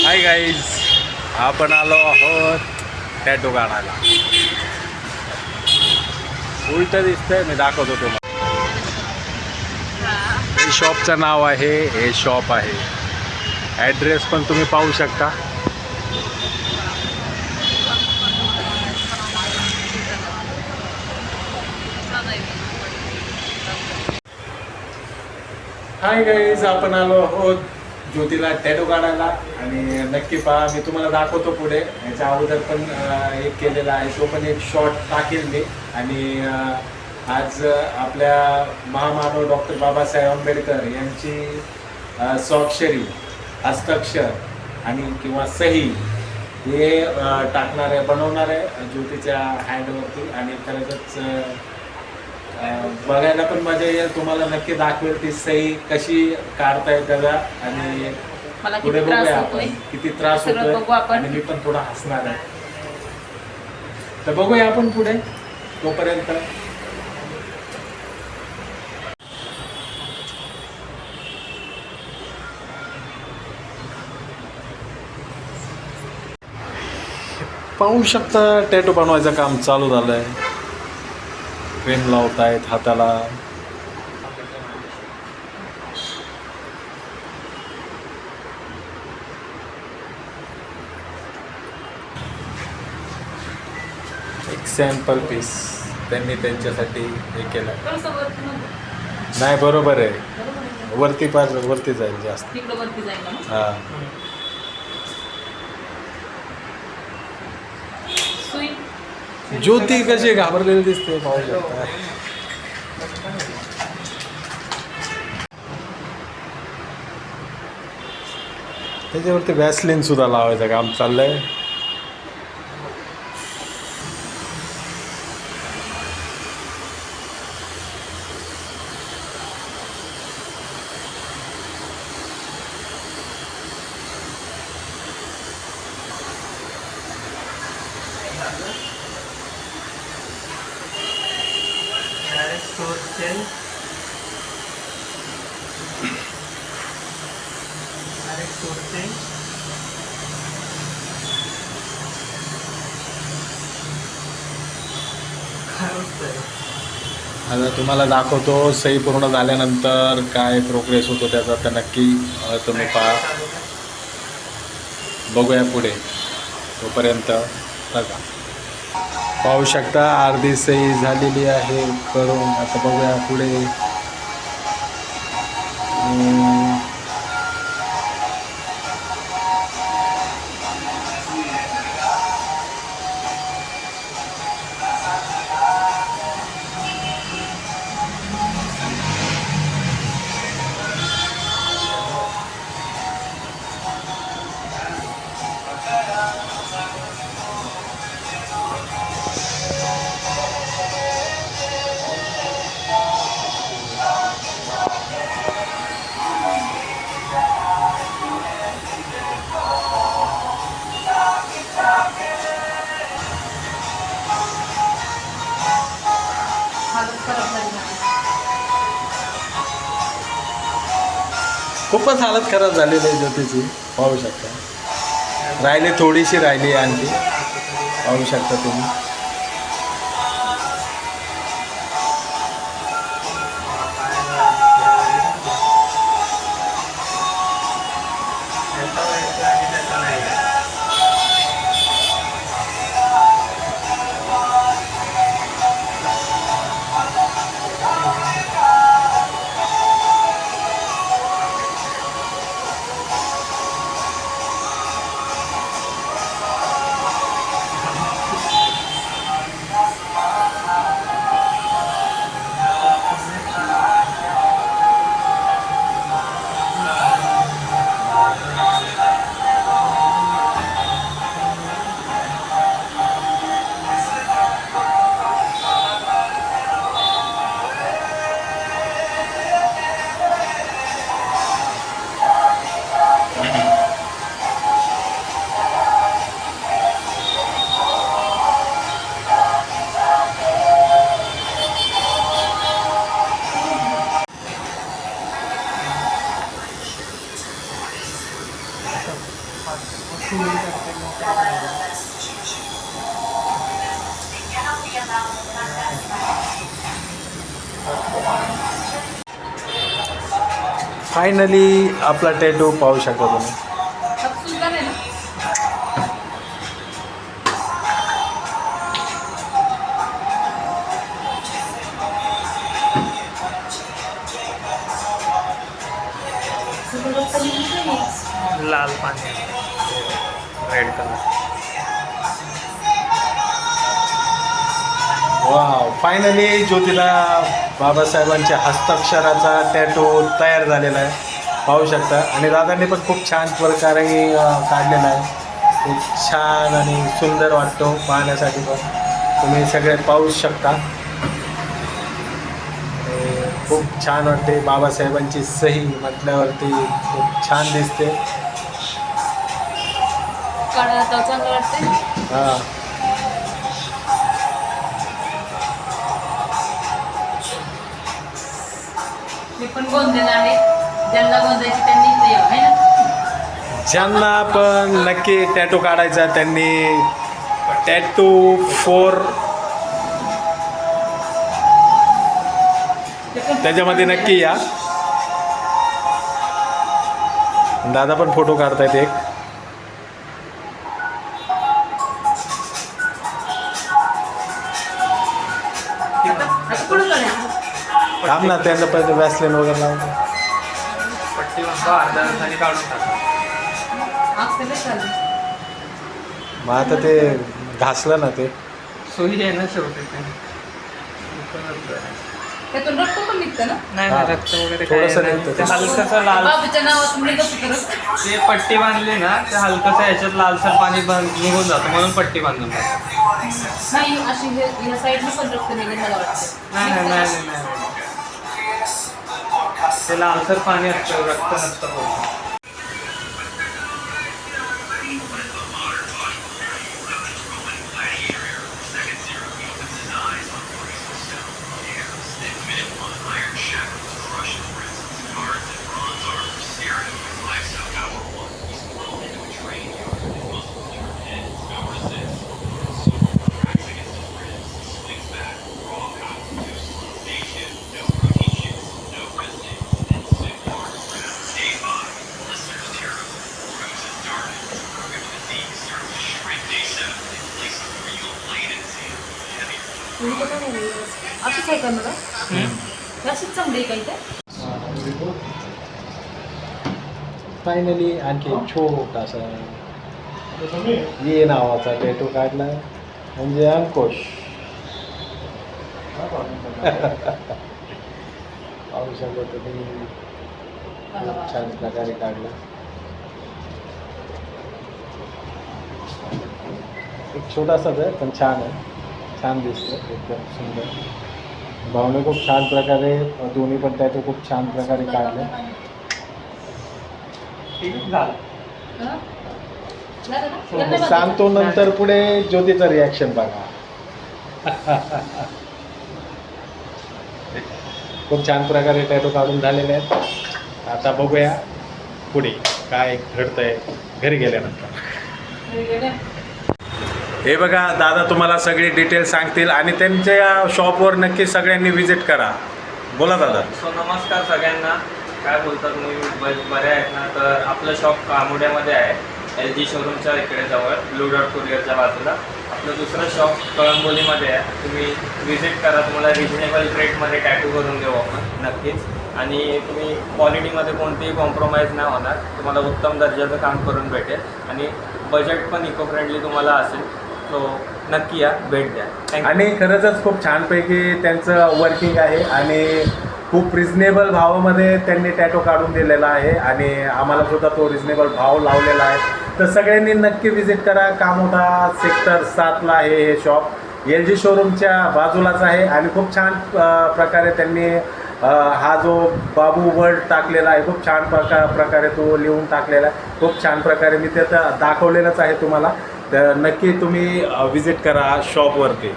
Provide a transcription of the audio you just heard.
Hi guys, आपण आलो आहोत टॅटू काढायला. उलट दिसतंय, मी दाखवतो तुम्हाला. हे शॉपचं नाव आहे, हे शॉप आहे. ॲड्रेस पण तुम्ही पाहू शकता. हाय गाईज, आपण आलो आहोत ज्योतीला टॅटू काढायला आणि नक्की पहा. मी तुम्हाला दाखवतो पुढे. याच्या अगोदर पण एक केलेला आहे, तो पण एक शॉर्ट टाकेल मी. आणि आज आपल्या महामानव डॉक्टर बाबासाहेब आंबेडकर यांची स्वाक्षरी, हस्ताक्षर आणि किंवा सही हे टाकणार आहे, बनवणार आहे ज्योतीच्या हँडवरती. आणि खरंच बघायला पण मजा येईल. तुम्हाला नक्की दाखवेल ती सही कशी काढता येते त्याला. आणि पुढे बघूया आपण किती त्रास होतोय. आणि मी पण थोडा हसणार आहे, तर बघूया आपण पुढे. तोपर्यंत पाहू शकता, टॅटू बनवायचं काम चालू झालंय. क्रीम लावतायत हाताला. एक सॅम्पल पीस त्यांनी त्यांच्यासाठी हे केलं. नाही, बरोबर आहे. वरती वरती जाईल जास्त. हां, ज्योती कशी घाबरलेली दिसते, पाहू शकता. त्याच्यावरती वॅसलिन सुद्धा लावायचं काम चाललंय. आता तुम्हाला दाखवतो सही पूर्ण झाल्यानंतर काय प्रोग्रेस होतो त्याचा, तर नक्की तुम्ही बघूया पुढे. तोपर्यंत बघा, पाहू शकता अर्धी सही झालेली आहे करून. आता बघूया पुढे. खूपच हालत खराब झालेली आहे ज्योतीची, पाहू शकता. थोडीशी राहिली आणखी, पाहू शकता तुम्ही. फायनली आपला टॅटू पाहू शकता तुम्ही. लाल पाणी, रेड कलर. वाव, फायनली ज्योतीला बाबासाहेबांच्या हस्ताक्षराचा टॅटू तयार झालेला आहे, पाहू शकता. आणि दादांनी पण खूप छान प्रकारे काढलेला आहे. खूप छान आणि सुंदर वाटतो पाहण्यासाठी पण, तुम्ही सगळे पाहू शकता. खूप छान वाटते. बाबासाहेबांची सही म्हटल्यावरती खूप छान दिसते. हां, मी पण गोंधळ आहे, ज्यांना गोंधायची त्यांनी इथे यावं आहे ना. ज्यांना पण नक्की टॅटू काढायचा त्यांनी टॅटू फोर त्याच्यामध्ये नक्की या. दादा पण फोटो काढतायत एक. थांब ना, त्यांना पहिले वॅसलिन वगैरे लावून. पट्टी म्हणतो अर्ध्या तासाने काढून टाका. मग आता ते घासलं ना, ते सोयी आहे ना शेवटी ते. त्यातून रक्त पण निघतं ना. नाही हा. ना, रक्त वगैरे थोडंसं काही निघतं. नाही. ते हलकंसं लाल, बाबूच्या नावातून निघत होतं. ते पट्टी बांधली ना, ते हलकंसं याच्यात लालसर पाणी निघून जातं, म्हणून पट्टी बांधून टाकतात. नाही, अशी ह्या साईडनं पण रक्त निघेल मला वाटतं. नाही नाही नाही नाही नाही. ते लालसर पाणी असतं, रक्त नसतं बोलतो. असंच आहे का मला? अशीच चांगली आहे काय ते? फायनली आणखी एक छोटासा ये नावाचा टॅटू काढला, म्हणजे अंकुश. पाहू शकतो तुम्ही, खूप छान प्रकारे काढला. एक छोटासाच आहे पण छान आहे, छान दिसतं, एकदम सुंदर. भावने खूप छान प्रकारे दोन्ही पण टॅटू खूप छान प्रकारे काढले. ठीक झालं. हं? झालं ना? यांना बघा. सांगतो नंतर पुढे ज्योतीचं रिॲक्शन बघा. खूप छान प्रकारे टॅटू काढून झालेले आहेत. आता बघूया पुढे काय घडतंय घरी गेल्यानंतर. घरी गेले. हे बघा, दादा तुम्हाला सगळी डिटेल सांगतील आणि त्यांच्या शॉपवर नक्की सगळ्यांनी व्हिजिट करा. बोला दादा. सो नमस्कार सगळ्यांना. काय बोलता तुम्ही, बरे आहेत ना? तर आपलं शॉप कामोड्यामध्ये आहे, LG शोरूमच्या इकडे जवळ, ब्लू डॉट कुरिअरच्या बाजूला. आपलं दुसरं शॉप कळंबोलीमध्ये आहे. तुम्ही व्हिजिट करा, तुम्हाला रिजनेबल रेटमध्ये टॅटू करून देऊ आपण नक्कीच. आणि तुम्ही क्वालिटीमध्ये कोणतीही कॉम्प्रोमाइज नाही होणार, तुम्हाला उत्तम दर्जाचं काम करून भेटेल आणि बजेट पण इको फ्रेंडली तुम्हाला असेल. सो नक्की या, भेट द्या. आणि खरंच खूप छानपैकी त्यांचं वर्किंग आहे आणि खूप रिजनेबल भावामध्ये त्यांनी टॅटो काढून दिलेला आहे आणि आम्हाला सुद्धा तो रिजनेबल भाव लावलेला आहे. तर सगळ्यांनी नक्की व्हिजिट करा. कामोठा सेक्टर 7ला आहे हे शॉप, LG शोरूमच्या बाजूलाच आहे. आणि खूप छान प्रकारे त्यांनी हा जो बाबू वर्ल्ड टाकलेला आहे, खूप छान प्रकारे तो लिहून टाकलेला आहे. खूप छान प्रकारे मी ते दाखवलेलंच आहे तुम्हाला. तर नक्की तुम्ही व्हिजिट करा शॉपवरती.